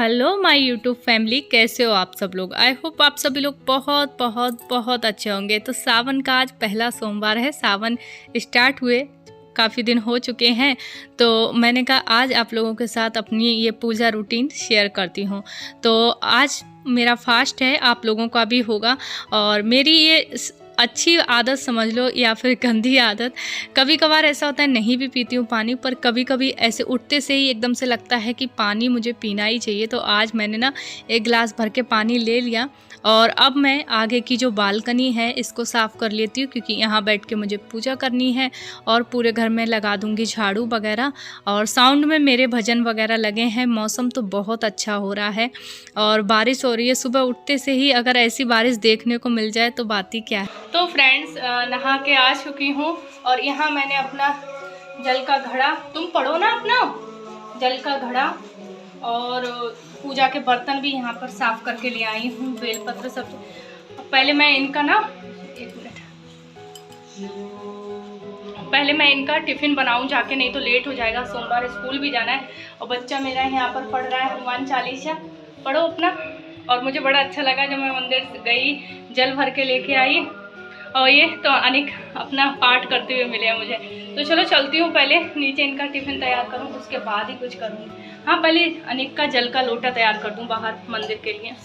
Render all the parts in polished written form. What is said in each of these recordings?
Hello my YouTube family, कैसे हो आप सब लोग। आई होप आप सभी लोग बहुत बहुत बहुत अच्छे होंगे। तो सावन का आज पहला सोमवार है। सावन स्टार्ट हुए काफ़ी दिन हो चुके हैं, तो मैंने कहा आज आप लोगों के साथ अपनी ये पूजा रूटीन शेयर करती हूँ। तो आज मेरा फास्ट है, आप लोगों का भी होगा। और मेरी ये अच्छी आदत समझ लो या फिर गंदी आदत, कभी कभार ऐसा होता है नहीं भी पीती हूँ पानी, पर कभी कभी ऐसे उठते से ही एकदम से लगता है कि पानी मुझे पीना ही चाहिए। तो आज मैंने ना एक गिलास भर के पानी ले लिया और अब मैं आगे की जो बालकनी है इसको साफ़ कर लेती हूँ, क्योंकि यहाँ बैठ के मुझे पूजा करनी है। और पूरे घर में लगा दूँगी झाड़ू वगैरह, और साउंड में मेरे भजन वगैरह लगे हैं। मौसम तो बहुत अच्छा हो रहा है और बारिश हो रही है। सुबह उठते से ही अगर ऐसी बारिश देखने को मिल जाए तो बात ही क्या है। तो फ्रेंड्स, नहा के आ चुकी हूँ और यहाँ मैंने अपना जल का घड़ा, तुम पढ़ो ना, अपना जल का घड़ा और पूजा के बर्तन भी यहाँ पर साफ करके ले आई हूँ। बेलपत्र सब। पहले मैं इनका ना, एक मिनट, पहले मैं इनका टिफ़िन बनाऊँ जाके, नहीं तो लेट हो जाएगा। सोमवार स्कूल भी जाना है और बच्चा मेरा यहाँ पर पढ़ रहा है हनुमान चालीसा। पढ़ो अपना। और मुझे बड़ा अच्छा लगा जब मैं मंदिर गई, जल भर के लेके आई और ये तो अनिक अपना पाठ करते हुए मिले हैं मुझे। तो चलो चलती हूँ, पहले नीचे इनका टिफ़िन तैयार करूँ, उसके बाद ही कुछ करूँगी। हाँ, पहले अनिक का जल का लोटा तैयार कर दूँ बाहर मंदिर के लिए।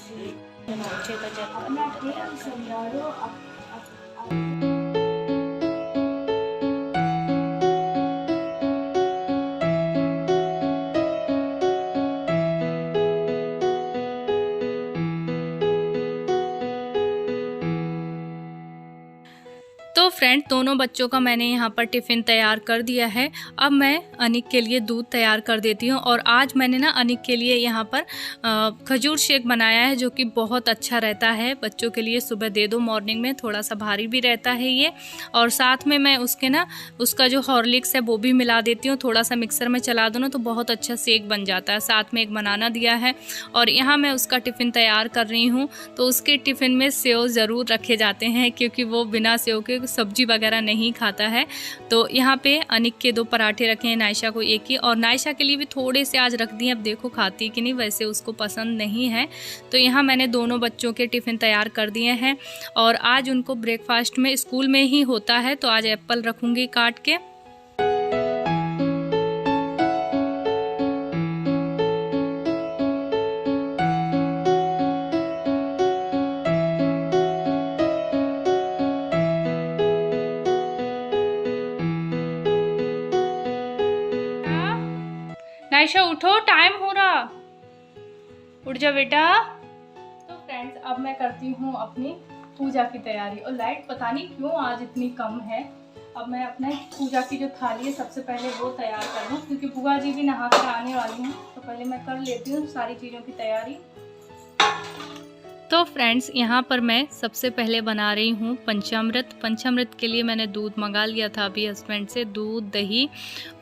तो फ्रेंड, दोनों बच्चों का मैंने यहाँ पर टिफ़िन तैयार कर दिया है। अब मैं अनिक के लिए दूध तैयार कर देती हूँ। और आज मैंने ना अनिक के लिए यहाँ पर खजूर शेक बनाया है, जो कि बहुत अच्छा रहता है बच्चों के लिए। सुबह दे दो मॉर्निंग में, थोड़ा सा भारी भी रहता है ये। और साथ में मैं उसके ना उसका जो हॉर्लिक्स है वो भी मिला देती हूँ। थोड़ा सा मिक्सर में चला दो ना तो बहुत अच्छा शेक बन जाता है। साथ में एक बनाना दिया है और यहाँ मैं उसका टिफ़िन तैयार कर रही हूँ। तो उसके टिफ़िन में सेव ज़रूर रखे जाते हैं, क्योंकि वो बिना सेव के सब्जी वगैरह नहीं खाता है। तो यहाँ पे अनिक के 2 पराठे रखे हैं, नायशा को एक ही, और नायशा के लिए भी थोड़े से आज रख दिए। अब देखो खाती कि नहीं, वैसे उसको पसंद नहीं है। तो यहाँ मैंने दोनों बच्चों के टिफ़िन तैयार कर दिए हैं और आज उनको ब्रेकफास्ट में स्कूल में ही होता है, तो आज एप्पल रखूँगी काट के। नायशा उठो, टाइम हो रहा, उठ जा बेटा। तो फ्रेंड्स, अब मैं करती हूँ अपनी पूजा की तैयारी। और लाइट पता नहीं क्यों आज इतनी कम है। अब मैं अपने पूजा की जो थाली है सबसे पहले वो तैयार कर लूँ, क्योंकि बुआ जी भी नहा कर आने वाली हैं। तो पहले मैं कर लेती हूँ सारी चीज़ों की तैयारी। तो फ्रेंड्स, यहाँ पर मैं सबसे पहले बना रही हूँ पंचामृत। पंचामृत के लिए मैंने दूध मंगा लिया था अभी हस्बैंड से। दूध, दही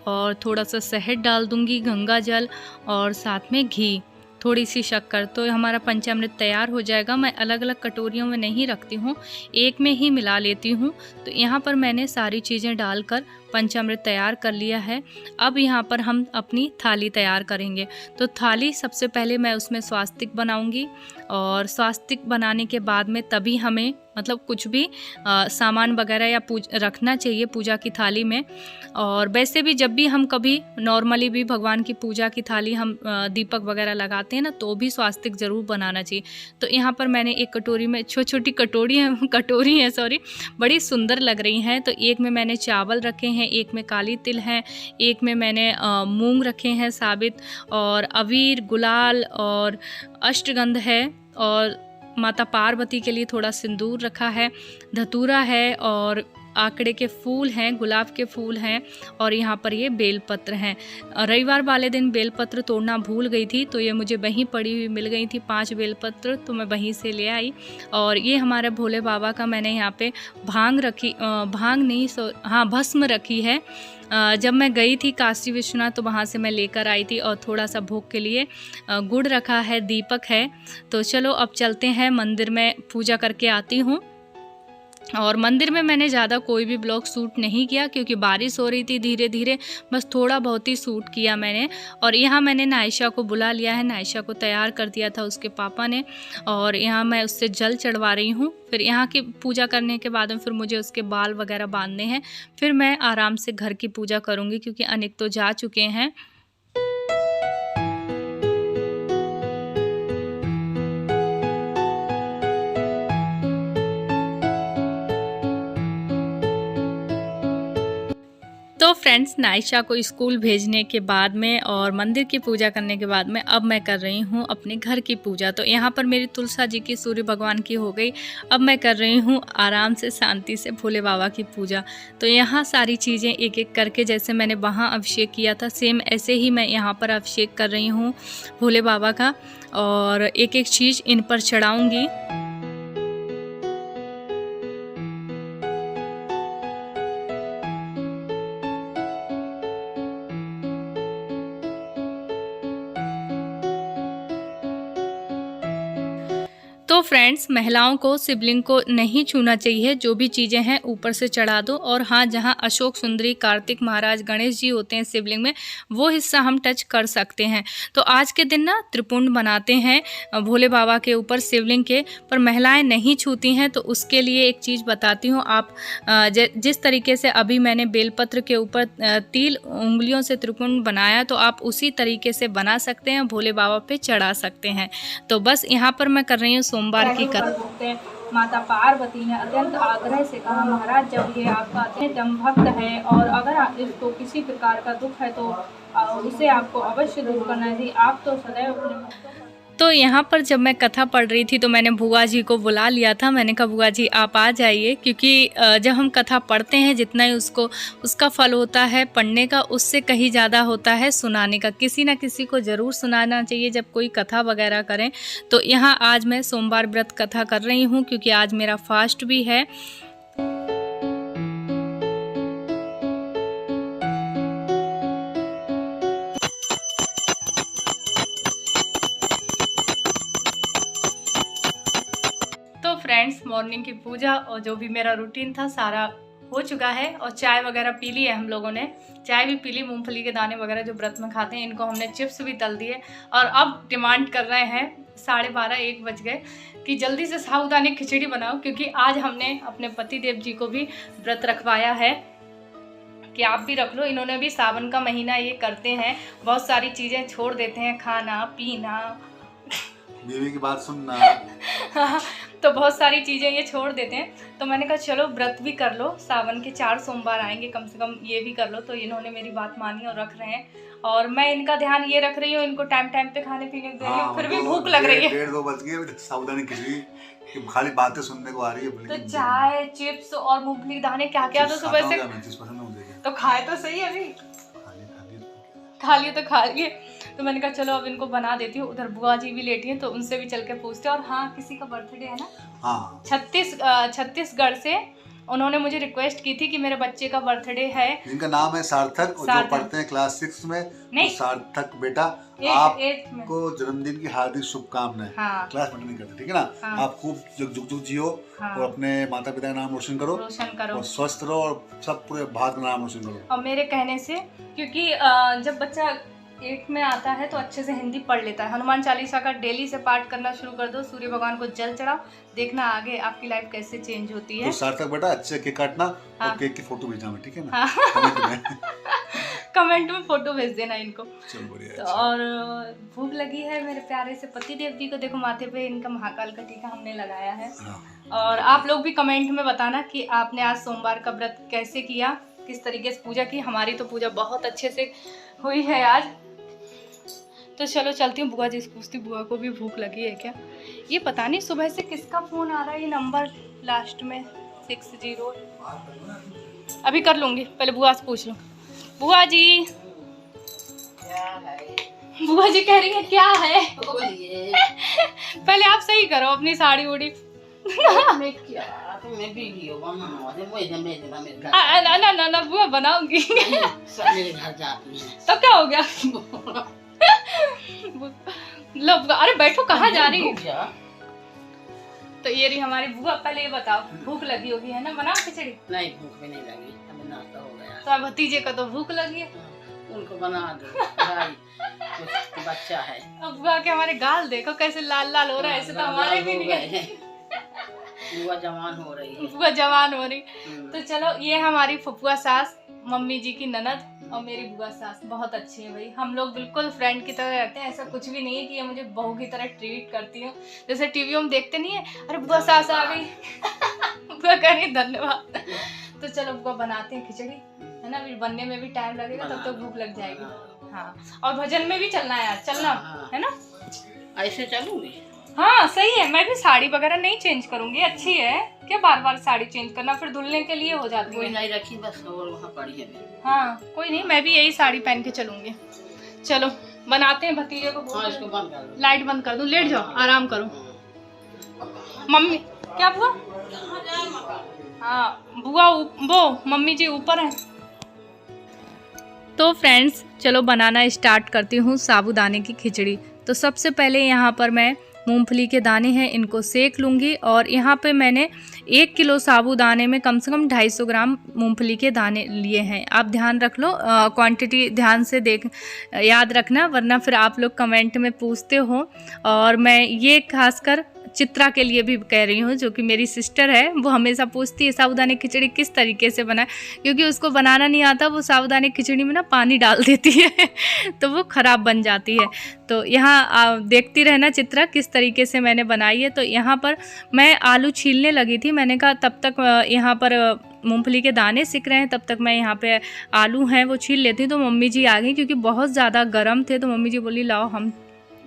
और थोड़ा सा शहद डाल दूँगी, गंगा जल और साथ में घी, थोड़ी सी शक्कर। तो हमारा पंचामृत तैयार हो जाएगा। मैं अलग अलग कटोरियों में नहीं रखती हूँ, एक में ही मिला लेती हूँ। तो यहाँ पर मैंने सारी चीज़ें डालकर पंचामृत तैयार कर लिया है। अब यहाँ पर हम अपनी थाली तैयार करेंगे। तो थाली सबसे पहले मैं उसमें स्वास्तिक बनाऊंगी, और स्वास्तिक बनाने के बाद में तभी हमें मतलब कुछ भी सामान वगैरह या रखना चाहिए पूजा की थाली में। और वैसे भी जब भी हम कभी नॉर्मली भी भगवान की पूजा की थाली हम दीपक वगैरह लगाते हैं ना, तो भी स्वास्तिक ज़रूर बनाना चाहिए। तो यहाँ पर मैंने एक कटोरी में, छोटी कटोरी है सॉरी, बड़ी सुंदर लग रही हैं। तो एक में मैंने चावल रखे हैं, एक में काली तिल है, एक में मैंने मूंग रखे हैं साबित, और अबीर, गुलाल और अष्टगंध है, और माता पार्वती के लिए थोड़ा सिंदूर रखा है, धतूरा है, और आकड़े के फूल हैं, गुलाब के फूल हैं, और यहाँ पर ये बेलपत्र हैं। रविवार वाले दिन बेलपत्र तोड़ना भूल गई थी, तो ये मुझे वहीं पड़ी हुई मिल गई थी 5 बेलपत्र, तो मैं वहीं से ले आई। और ये हमारे भोले बाबा का मैंने यहाँ पे भस्म रखी है। जब मैं गई थी काशी विश्वनाथ तो वहाँ से मैं लेकर आई थी, और थोड़ा सा भोग के लिए गुड़ रखा है, दीपक है। तो चलो अब चलते हैं मंदिर में, पूजा करके आती हूँ। और मंदिर में मैंने ज़्यादा कोई भी ब्लॉग शूट नहीं किया क्योंकि बारिश हो रही थी धीरे धीरे, बस थोड़ा बहुत ही शूट किया मैंने। और यहाँ मैंने नायशा को बुला लिया है, नायशा को तैयार कर दिया था उसके पापा ने, और यहाँ मैं उससे जल चढ़वा रही हूँ। फिर यहाँ की पूजा करने के बाद में फिर मुझे उसके बाल वगैरह बांधने हैं, फिर मैं आराम से घर की पूजा करूँगी क्योंकि अनिक तो जा चुके हैं। तो फ्रेंड्स, नायशा को स्कूल भेजने के बाद में और मंदिर की पूजा करने के बाद में अब मैं कर रही हूँ अपने घर की पूजा। तो यहाँ पर मेरी तुलसा जी की, सूर्य भगवान की हो गई। अब मैं कर रही हूँ आराम से शांति से भोले बाबा की पूजा। तो यहाँ सारी चीज़ें एक एक करके, जैसे मैंने वहाँ अभिषेक किया था सेम ऐसे ही मैं यहाँ पर अभिषेक कर रही हूँ भोले बाबा का, और एक एक चीज़ इन पर चढ़ाऊँगी। तो फ्रेंड्स, महिलाओं को शिवलिंग को नहीं छूना चाहिए, जो भी चीज़ें हैं ऊपर से चढ़ा दो। और हाँ, जहाँ अशोक सुंदरी, कार्तिक महाराज, गणेश जी होते हैं शिवलिंग में, वो हिस्सा हम टच कर सकते हैं। तो आज के दिन ना त्रिपुंड बनाते हैं भोले बाबा के ऊपर शिवलिंग के, पर महिलाएं नहीं छूती हैं। तो उसके लिए एक चीज़ बताती हूँ। आप जिस तरीके से अभी मैंने बेलपत्र के ऊपर 3 उंगलियों से त्रिपुंड बनाया, तो आप उसी तरीके से बना सकते हैं, भोले बाबा पे चढ़ा सकते हैं। तो बस यहाँ पर मैं कर रही हूँ सोमवार की कथा। माता पार्वती ने अत्यंत आग्रह से कहा, महाराज जब ये आपका अत्यंत भक्त है और अगर इसको किसी प्रकार का दुख है तो उसे आपको अवश्य दूर करना चाहिए। आप तो सदैव अपने भक्तों। तो यहाँ पर जब मैं कथा पढ़ रही थी तो मैंने बुआ जी को बुला लिया था। मैंने कहा बुआ जी आप आ जाइए, क्योंकि जब हम कथा पढ़ते हैं जितना ही उसका फल होता है पढ़ने का, उससे कहीं ज़्यादा होता है सुनाने का। किसी ना किसी को ज़रूर सुनाना चाहिए जब कोई कथा वगैरह करें। तो यहाँ आज मैं सोमवार व्रत कथा कर रही हूँ क्योंकि आज मेरा फास्ट भी है। फ्रेंड्स, मॉर्निंग की पूजा और जो भी मेरा रूटीन था सारा हो चुका है, और चाय वगैरह पी ली है हम लोगों ने। चाय भी पी ली, मूंगफली के दाने वगैरह जो व्रत में खाते हैं इनको हमने चिप्स भी तल दिए। और अब डिमांड कर रहे हैं 12:30-1 बज गए कि जल्दी से साबूदाने खिचड़ी बनाओ, क्योंकि आज हमने अपने पति देव जी को भी व्रत रखवाया है कि आप भी रख लो। इन्होंने भी सावन का महीना ये करते हैं, बहुत सारी चीज़ें छोड़ देते हैं, खाना पीना, बीवी की बात सुनना तो बहुत सारी चीज़ें ये छोड़ देते हैं। तो मैंने कहा चलो व्रत भी कर लो, सावन के 4 सोमवार आएंगे, कम से कम ये भी कर लो। तो इन्होंने मेरी बात मानी और रख रहे हैं, और मैं इनका ध्यान ये रख रही हूँ, इनको टाइम टाइम पे खाने पीने दे रही हूँ। फिर भी भूख लग रही है, 1:30-2 बज गए, साबूदानी खिचड़ी की खाली बातें सुनने को आ रही है। तो चाय, चिप्स और मूंगफली के दाने क्या क्या तो सुबह से तो खाए तो सही, अभी खा लिए तो खा लिए। तो मैंने कहा चलो अब इनको बना देती हूँ। उधर बुआ जी भी लेटी हैं तो उनसे भी चल के पूछते हैं। और हाँ, किसी का बर्थडे है ना, हाँ, छत्तीसगढ़ से उन्होंने मुझे रिक्वेस्ट की थी कि मेरे बच्चे का बर्थडे है, जिनका नाम है सार्थक, जो पढ़ते हैं क्लास 6 में। नहीं, तो सार्थक बेटा, आपको जन्मदिन की हार्दिक शुभकामनाएं। हाँ, क्लास में नहीं करते, ठीक है ना। हाँ, आप खूब जुग जियो। हाँ, और अपने माता पिता का नाम रोशन करो और स्वस्थ रहो और सब पूरे भारत का नाम रोशन करो। और मेरे कहने से, क्योंकि जब बच्चा 8 में आता है तो अच्छे से हिंदी पढ़ लेता है। हनुमान चालीसा का डेली से पाठ करना शुरू कर दो, सूर्य भगवान को जल चढ़ाओ, देखना आगे आपकी लाइफ कैसे चेंज होती है। तो सार्थक बेटा अच्छे केक काटना। हाँ, और केक की फोटो भेजना, ठीक है ना। हाँ, कमेंट में फोटो भेज देना इनको। चलो बढ़िया। तो और भूख लगी है मेरे प्यारे से पति देव जी को, देखो माथे पे इनका महाकाल का टीका हमने लगाया है। और आप लोग भी कमेंट में बताना कि आपने आज सोमवार का व्रत कैसे किया, किस तरीके से पूजा की। हमारी तो पूजा बहुत अच्छे से हुई है आज। तो चलो चलती हूँ, बुआ जी से पूछती, बुआ को भी भूख लगी है क्या। ये पता नहीं सुबह से किसका फ़ोन आ रहा है, ये नंबर लास्ट में 60। अभी कर लूँगी, पहले बुआ से पूछ लूँ। बुआ जी क्या है? बुआ जी कह रही है क्या है। पहले आप सही करो अपनी साड़ी उड़ी। ना बुआ बनाऊंगी। तो क्या हो गया। लो, अरे बैठो, कहाँ जा रही है। तो ये रही हमारी बुआ। पहले ये बताओ, भूख लगी होगी है ना? बनाओ खिचड़ी। नहीं, भूख भी नहीं लगी, अभी नाश्ता हो गया। तो अब भतीजे का तो भूख लगी है, उनको बना दो भाई, कुछ बच्चा है। अब बुआ के हमारे गाल देखो कैसे लाल लाल हो रहा है, ऐसे तो हमारे भी नहीं है। बुआ जवान हो रही है, बुआ जवान हो रही। तो चलो, ये हमारी फुफुआ सास, मम्मी जी की ननद, और मेरी बुआ सास बहुत अच्छी है भाई। हम लोग बिल्कुल फ्रेंड की तरह रहते हैं, ऐसा कुछ भी नहीं है कि ये मुझे बहू की तरह ट्रीट करती हूँ। जैसे टीवी में देखते नहीं है, अरे बुआ सास आ गई। बुआ कह रही धन्यवाद। तो चलो बुआ बनाते हैं खिचड़ी, है ना? अभी बनने में भी टाइम लगेगा, तब तक भूख लग जाएगी। हाँ, और भजन में भी चलना है यार, चलना है ना? ऐसे चलूंगी? हाँ सही है। मैं भी साड़ी वगैरह नहीं चेंज करूंगी, अच्छी है क्या बार बार साड़ी चेंज करना, फिर धुलने के लिए हो जाती है। कोई नहीं रखी बस, और वहाँ पड़ी है। हाँ कोई नहीं, मैं भी यही साड़ी पहन के चलूंगी। चलो बनाते हैं भतीजे को। हाँ, इसको बंद कर दो। लाइट बंद कर दूं? लेट जाओ, आराम करो। मम्मी क्या बुआ? हाँ बुआ वो मम्मी जी ऊपर है। तो फ्रेंड्स चलो बनाना स्टार्ट करती हूँ साबूदाने की खिचड़ी। तो सबसे पहले यहाँ पर मैं मूंगफली के दाने हैं, इनको सेक लूँगी। और यहाँ पे मैंने 1 किलो साबूदाने में कम से कम 250 ग्राम मूंगफली के दाने लिए हैं। आप ध्यान रख लो, क्वांटिटी ध्यान से याद रखना, वरना फिर आप लोग कमेंट में पूछते हो। और मैं ये खासकर चित्रा के लिए भी कह रही हूँ, जो कि मेरी सिस्टर है। वो हमेशा पूछती है साबूदाने खिचड़ी किस तरीके से बनाए, क्योंकि उसको बनाना नहीं आता। वो साबूदाने खिचड़ी में ना पानी डाल देती है तो वो ख़राब बन जाती है। तो यहाँ देखती रहना चित्रा किस तरीके से मैंने बनाई है। तो यहाँ पर मैं आलू छीलने लगी थी, मैंने कहा तब तक यहाँ पर मूंगफली के दाने सिक रहे हैं, तब तक मैं यहाँ पे आलू हैं वो छील लेती हूँ। तो मम्मी जी आ गई, क्योंकि बहुत ज़्यादा गर्म थे। तो मम्मी जी बोली लाओ हम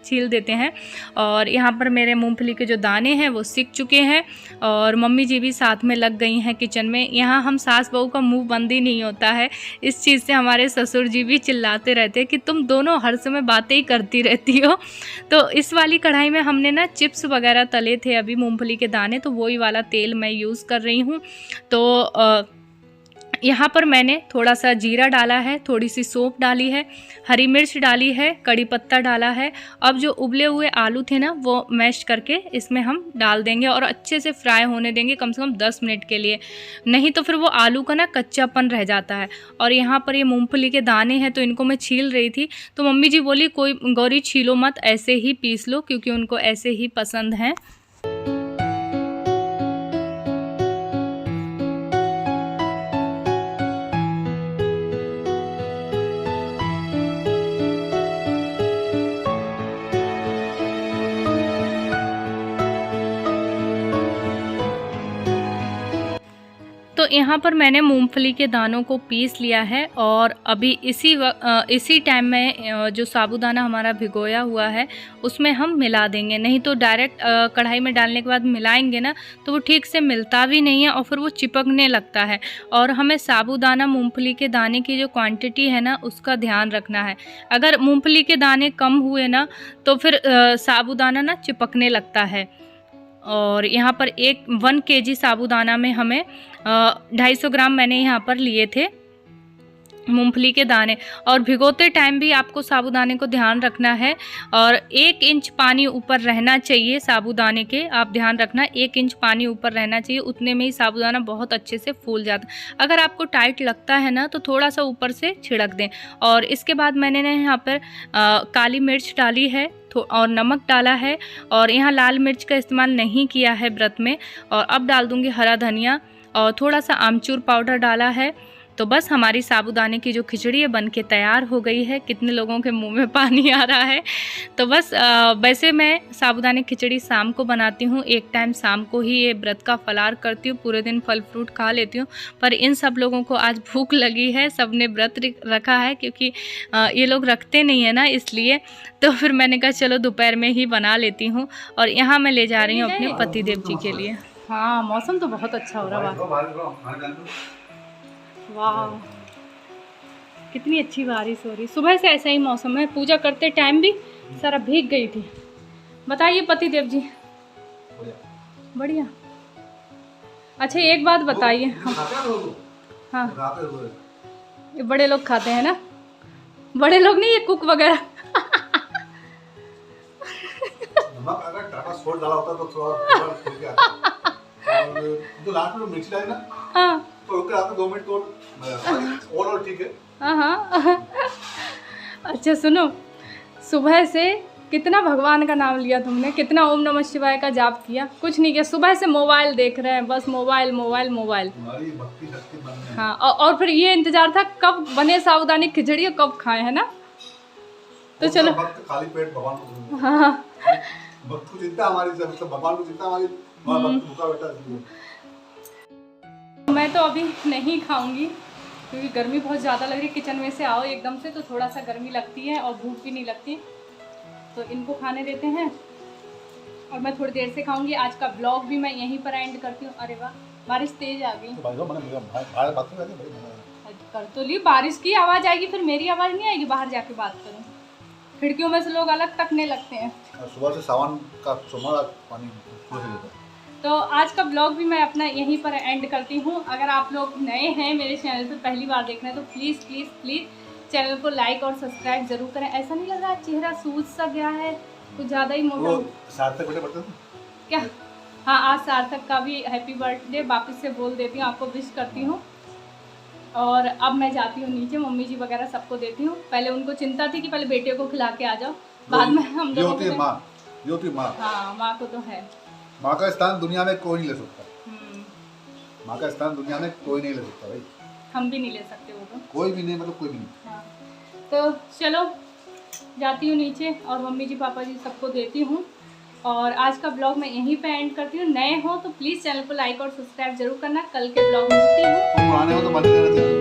छील देते हैं। और यहाँ पर मेरे मूंगफली के जो दाने हैं वो सिक चुके हैं, और मम्मी जी भी साथ में लग गई हैं किचन में। यहाँ हम सास बहू का मुंह बंद ही नहीं होता है। इस चीज़ से हमारे ससुर जी भी चिल्लाते रहते हैं कि तुम दोनों हर समय बातें ही करती रहती हो। तो इस वाली कढ़ाई में हमने ना चिप्स वगैरह तले थे अभी मूंगफली के दाने, तो वही वाला तेल मैं यूज़ कर रही हूँ। तो यहाँ पर मैंने थोड़ा सा जीरा डाला है, थोड़ी सी सौंफ डाली है, हरी मिर्च डाली है, कड़ी पत्ता डाला है। अब जो उबले हुए आलू थे ना वो मैश करके इसमें हम डाल देंगे और अच्छे से फ्राई होने देंगे कम से कम 10 मिनट के लिए, नहीं तो फिर वो आलू का ना कच्चापन रह जाता है। और यहाँ पर ये मूंगफली के दाने हैं तो इनको मैं छील रही थी, तो मम्मी जी बोली कोई गौरी छीलो मत, ऐसे ही पीस लो, क्योंकि उनको ऐसे ही पसंद हैं। तो यहाँ पर मैंने मूंगफली के दानों को पीस लिया है, और अभी इसी टाइम में जो साबूदाना हमारा भिगोया हुआ है उसमें हम मिला देंगे। नहीं तो डायरेक्ट कढ़ाई में डालने के बाद मिलाएंगे ना तो वो ठीक से मिलता भी नहीं है, और फिर वो चिपकने लगता है। और हमें साबूदाना मूंगफली के दाने की जो क्वांटिटी है ना उसका ध्यान रखना है। अगर मूंगफली के दाने कम हुए ना तो फिर साबूदाना ना चिपकने लगता है। और यहाँ पर 1 kg साबूदाना में हमें 250 ग्राम मैंने यहाँ पर लिए थे मूंगफली के दाने। और भिगोते टाइम भी आपको साबूदाने को ध्यान रखना है, और 1 इंच पानी ऊपर रहना चाहिए साबूदाने के। आप ध्यान रखना 1 इंच पानी ऊपर रहना चाहिए, उतने में ही साबूदाना बहुत अच्छे से फूल जाता है। अगर आपको टाइट लगता है ना तो थोड़ा सा ऊपर से छिड़क दें। और इसके बाद मैंने यहाँ पर काली मिर्च डाली है और नमक डाला है, और यहाँ लाल मिर्च का इस्तेमाल नहीं किया है व्रत में। और अब डाल दूँगी हरा धनिया, और थोड़ा सा आमचूर पाउडर डाला है। तो बस हमारी साबूदाने की जो खिचड़ी है बन के तैयार हो गई है। कितने लोगों के मुंह में पानी आ रहा है। तो बस वैसे मैं साबूदाने खिचड़ी शाम को बनाती हूँ, एक टाइम शाम को ही ये व्रत का फलार करती हूँ, पूरे दिन फल फ्रूट खा लेती हूँ। पर इन सब लोगों को आज भूख लगी है, सब ने व्रत रखा है, क्योंकि ये लोग रखते नहीं है ना, इसलिए। तो फिर मैंने कहा चलो दोपहर में ही बना लेती हूँ। और यहाँ मैं ले जा रही हूँ अपने पतिदेव जी के लिए। हाँ मौसम तो बहुत अच्छा हो रहा है, वाह कितनी अच्छी बारिश हो रही। सुबह से ऐसा ही मौसम है, पूजा करते टाइम भी सारा भीग गई थी। बताइए पतिदेव जी। बढ़िया। अच्छा एक बात बताइए, हाँ ये बड़े लोग खाते हैं ना? बड़े लोग नहीं, ये कुक वगैरह। सोल्ट डाला होता तो थोड़ा खुल के आता। और जो लास्ट में मिर्ची डाली ना, हाँ तो रुक के आता 2 मिनट तो और ठीक है। हाँ। अच्छा सुनो, सुबह से कितना भगवान का नाम लिया तुमने, कितना ओम नमः शिवाय का जाप किया? कुछ नहीं किया, सुबह से मोबाइल देख रहे हैं, बस मोबाइल मोबाइल मोबाइल। तुम्हारी भक्ति शक्ति बन गई। हाँ, और फिर ये इंतजार था कब बने साबूदानी खिचड़ी और कब खाए, है ना? तो चलो भक्त खाली पेट भगवान को दूंगा। हाँ भक्त को चिंता हमारी सब, भगवान को चिंता हमारी, भक्त भूखा बैठा है। मैं तो अभी नहीं खाऊंगी क्योंकि गर्मी बहुत ज़्यादा लग रही है। किचन में से आओ एकदम से तो थोड़ा सा गर्मी लगती है और भूख भी नहीं लगती, तो इनको खाने देते हैं और मैं थोड़ी देर से खाऊंगी। आज का ब्लॉग भी मैं यहीं पर एंड करती हूँ। अरे वाह, बारिश तेज आ गई। तो भाई मैंने बात बड़ी कर तो ली, बारिश की आवाज़ आएगी फिर मेरी आवाज़ नहीं आएगी, बाहर जाके बात करूँ। खिड़कियों में से लोग अलग तकने लगते हैं। सुबह से सावन का सोमवार पानी शुरू से लेता है। तो आज का ब्लॉग भी मैं अपना यहीं पर एंड करती हूँ। अगर आप लोग नए हैं मेरे चैनल पे, पहली बार देख रहे हैं, तो प्लीज़ प्लीज़ प्लीज़ चैनल को लाइक और सब्सक्राइब जरूर करें। ऐसा नहीं लग रहा चेहरा सूज सा गया है, कुछ ज़्यादा ही मोटा सार्थक बर्थडे पड़ता है क्या? हाँ, आज सार्थक का भी हैप्पी बर्थडे वापस से बोल देती हूँ, आपको विश करती हूँ। और अब मैं जाती हूँ नीचे, मम्मी जी वगैरह सबको देती हूँ। पहले उनको चिंता थी कि पहले बेटे को खिला के आ जाओ, बाद में हम लोग। ये होती है माँ। हाँ, माँ को तो है। माँ का स्थान दुनिया में कोई नहीं ले सकता। माँ का स्थान दुनिया में कोई नहीं ले सकता भाई। हम भी नहीं ले सकते वो तो। कोई भी नहीं, मतलब कोई भी नहीं। हाँ, तो चलो जाती हूँ नीचे और मम्मी जी पापा जी सबको देती हूँ। और आज का ब्लॉग मैं यहीं पे एंड करती हूँ। नए हो तो प्लीज़ चैनल को लाइक और सब्सक्राइब जरूर करना। कल के ब्लॉग में मिलती हूँ। पुराने हो तो मन